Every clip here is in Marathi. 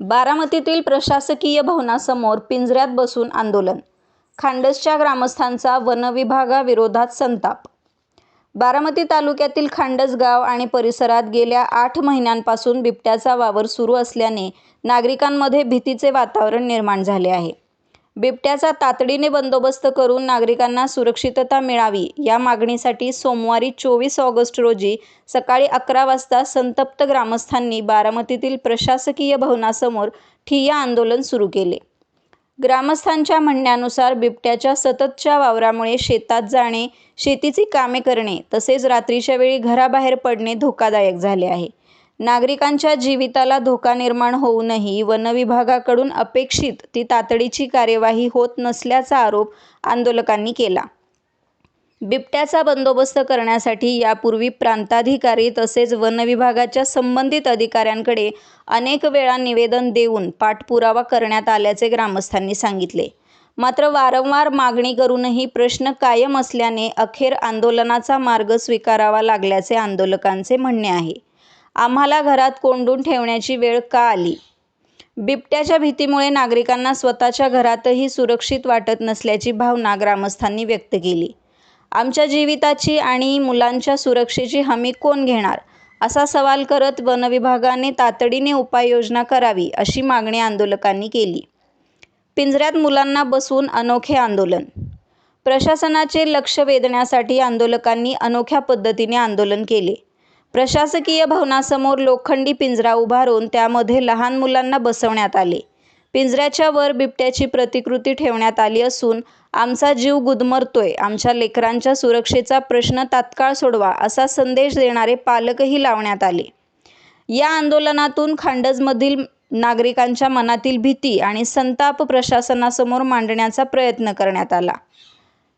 बारामतीतील प्रशासकीय भवनासमोर पिंजऱ्यात बसून आंदोलन. खांडसच्या ग्रामस्थांचा वनविभागाविरोधात संताप. बारामती तालुक्यातील खांडस गाव आणि परिसरात गेल्या 8 महिन्यांपासून बिबट्याचा वावर सुरू असल्याने नागरिकांमध्ये भीतीचे वातावरण निर्माण झाले आहे. बिबट्याचा तातडीने बंदोबस्त करून नागरिकांना सुरक्षितता मिळावी या मागणीसाठी सोमवारी 24 ऑगस्ट रोजी सकाळी 11 वाजता संतप्त ग्रामस्थांनी बारामतीतील प्रशासकीय भवनासमोर ठिय्या आंदोलन सुरू केले. ग्रामस्थांच्या म्हणण्यानुसार बिबट्याच्या सततच्या वावरामुळे शेतात जाणे, शेतीची कामे करणे तसेच रात्रीच्या वेळी घराबाहेर पडणे धोकादायक झाले आहे. नागरिकांच्या जीविताला धोका निर्माण होऊनही वनविभागाकडून अपेक्षित ती तातडीची कार्यवाही होत नसल्याचा आरोप आंदोलकांनी केला. बिबट्याचा बंदोबस्त करण्यासाठी यापूर्वी प्रांताधिकारी तसेच वनविभागाच्या संबंधित अधिकाऱ्यांकडे अनेक वेळा निवेदन देऊन पाठपुरावा करण्यात आल्याचे ग्रामस्थांनी सांगितले. मात्र वारंवार मागणी करूनही प्रश्न कायम असल्याने अखेर आंदोलनाचा मार्ग स्वीकारावा लागल्याचे आंदोलकांचे म्हणणे आहे. आम्हाला घरात कोंडून ठेवण्याची वेळ का आली? बिबट्याच्या भीतीमुळे नागरिकांना स्वतःच्या घरातही सुरक्षित वाटत नसल्याची भावना ग्रामस्थांनी व्यक्त केली. आमच्या जीविताची आणि मुलांच्या सुरक्षेची हमी कोण घेणार, असा सवाल करत वनविभागाने तातडीने उपाययोजना करावी अशी मागणी आंदोलकांनी केली. पिंजऱ्यात मुलांना बसवून अनोखे आंदोलन. प्रशासनाचे लक्ष वेधण्यासाठी आंदोलकांनी अनोख्या पद्धतीने आंदोलन केले. प्रशासकीय भवनासमोर लोखंडी पिंजरा उभारून त्यामध्ये लहान मुलांना बसवण्यात आले. पिंजऱ्याच्या वर बिबट्याची प्रतिकृती ठेवण्यात आली असून आमचा जीव गुदमरतोय, आमच्या लेकरांच्या सुरक्षेचा प्रश्न तात्काळ सोडवा असा संदेश देणारे पालकही लावण्यात आले. या आंदोलनातून खांडसमधील नागरिकांच्या मनातील भीती आणि संताप प्रशासनासमोर मांडण्याचा प्रयत्न करण्यात आला.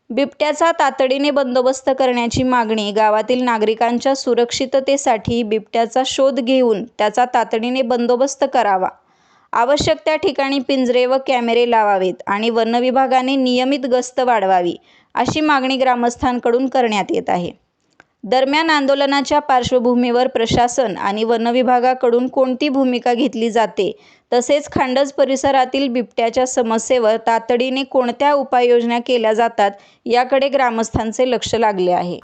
बिबट्याचा तातडीने बंदोबस्त करण्याची मागणी, गावातील नागरिकांच्या सुरक्षिततेसाठी बिबट्याचा शोध घेऊन त्याचा तातडीने बंदोबस्त करावा, आवश्यक त्या ठिकाणी पिंजरे व कॅमेरे लावावेत आणि वनविभागाने नियमित गस्त वाढवावी अशी मागणी ग्रामस्थांकडून करण्यात येत आहे. दरम्यान आंदोलनाच्या पार्श्वभूमीवर प्रशासन आणि वनविभागाकडून कोणती भूमिका घेतली जाते, तसेच खांडस परिसरातील बिबट्याच्या समस्येवर तातडीने कोणत्या उपाययोजना केल्या जातात याकडे ग्रामस्थांचे लक्ष लागले आहे.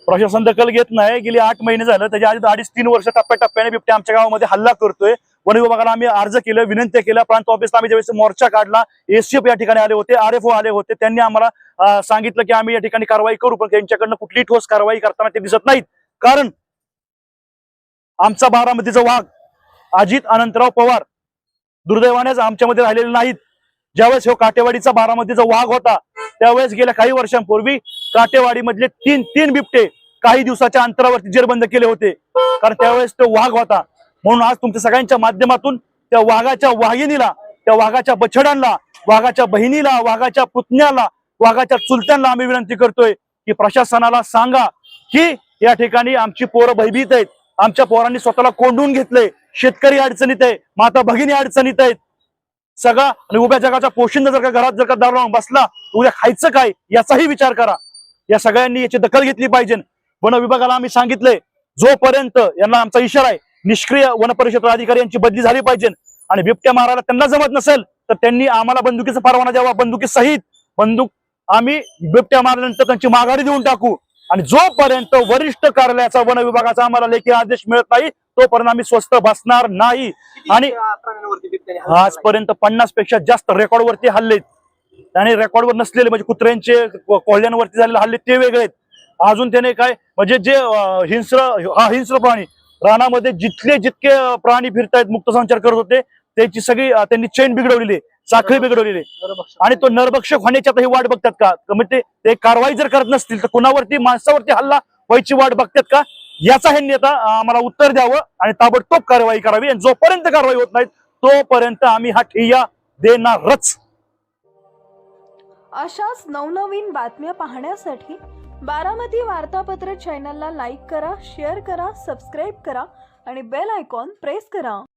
प्रशासन दखल घेत नाही. गेली 8 महिने झालं. त्याच्या आधी 2.5-3 वर्ष टप्प्याटप्प्याने बिबट्या आमच्या गावामध्ये हल्ला करतोय. वन विभागाला आम्ही अर्ज केलं, विनंती केल्या. प्रांत ऑफिसला आम्ही ज्यावेळेस मोर्चा काढला, एससीएफ या ठिकाणी आले होते, आरएफओ आले होते. त्यांनी आम्हाला सांगितलं की आम्ही या ठिकाणी कारवाई करू, पण त्यांच्याकडनं कुठलीही ठोस कारवाई करताना ते दिसत नाहीत. कारण आमचा बारामतीचा वाघ अजित अनंतराव पवार दुर्दैवानेच आमच्यामध्ये राहिलेले नाहीत. ज्यावेळेस हो काटेवाडीचा बारामतीचा वाघ होता, त्यावेळेस गेल्या काही वर्षांपूर्वी काटेवाडीमधले तीन बिबटे काही दिवसाच्या अंतरावरती जेरबंद केले होते, कारण त्यावेळेस तो वाघ होता. म्हणून आज तुमच्या सगळ्यांच्या माध्यमातून त्या वाघाच्या वाघिणीला, त्या वाघाच्या बछड्यांना, वाघाच्या बहिणीला, वाघाच्या पुतण्याला, वाघाच्या चुलत्यांना आम्ही विनंती करतोय की प्रशासनाला सांगा की या ठिकाणी आमची पोरं भयभीत आहेत. आमच्या पोरांनी स्वतःला कोंडून घेतलंय. शेतकरी अडचणीत आहे, माता भगिनी अडचणीत आहेत. सगळा आणि उभ्या जगाचा पोशिंदा जर का घरात जर का दार लावून बसला, उद्या खायचं काय याचाही विचार करा. या सगळ्यांनी याची दखल घेतली पाहिजे. वन विभागाला आम्ही सांगितलंय, जोपर्यंत यांना आमचा इशारा आहे, निष्क्रिय वन परिषद अधिकारी यांची बदली झाली पाहिजे. आणि बिबट्या मारायला त्यांना जमत नसेल तर त्यांनी आम्हाला बंदुकीचा परवाना द्यावा. बंदुकी सहित बंदूक आम्ही बिबट्या मारल्यानंतर त्यांची माघारी देऊन टाकू. आणि जोपर्यंत वरिष्ठ कार्यालयाचा वन विभागाचा आम्हाला लेखी आदेश मिळत नाही, तोपर्यंत आम्ही स्वस्थ बसणार नाही. आणि आजपर्यंत 50 पेक्षा जास्त रेकॉर्डवरती हल्ले, आणि रेकॉर्डवर नसलेले म्हणजे कुत्र्यांचे, कोल्ह्यांवरती झालेले हल्ले ते वेगळे आहेत. अजून त्याने काय म्हणजे जे हिंस्र प्राणी रानामध्ये जितके प्राणी फिरतायत, मुक्त संचार करत होते, त्याची सगळी त्यांनी चेन बिघडवलेली, साखळी बिघडवलेली. आणि तो नरभक्षक होण्याची आता ही वाट बघतात का? म्हणजे ते कारवाई जर करत नसतील तर कुणावरती, माणसावरती हल्ला व्हायची वाट बघतात का? याचा ह्यांनी आता आम्हाला उत्तर द्यावं आणि ताबडतोब कारवाई करावी. आणि जोपर्यंत कारवाई होत नाही तोपर्यंत आम्ही हा ठिय्या देणारच. अशाच नवनवीन बातम्या पाहण्यासाठी बारामती वार्तापत्र चॅनलला लाईक करा, शेअर करा, सबस्क्राईब करा आणि बेल आयकॉन प्रेस करा.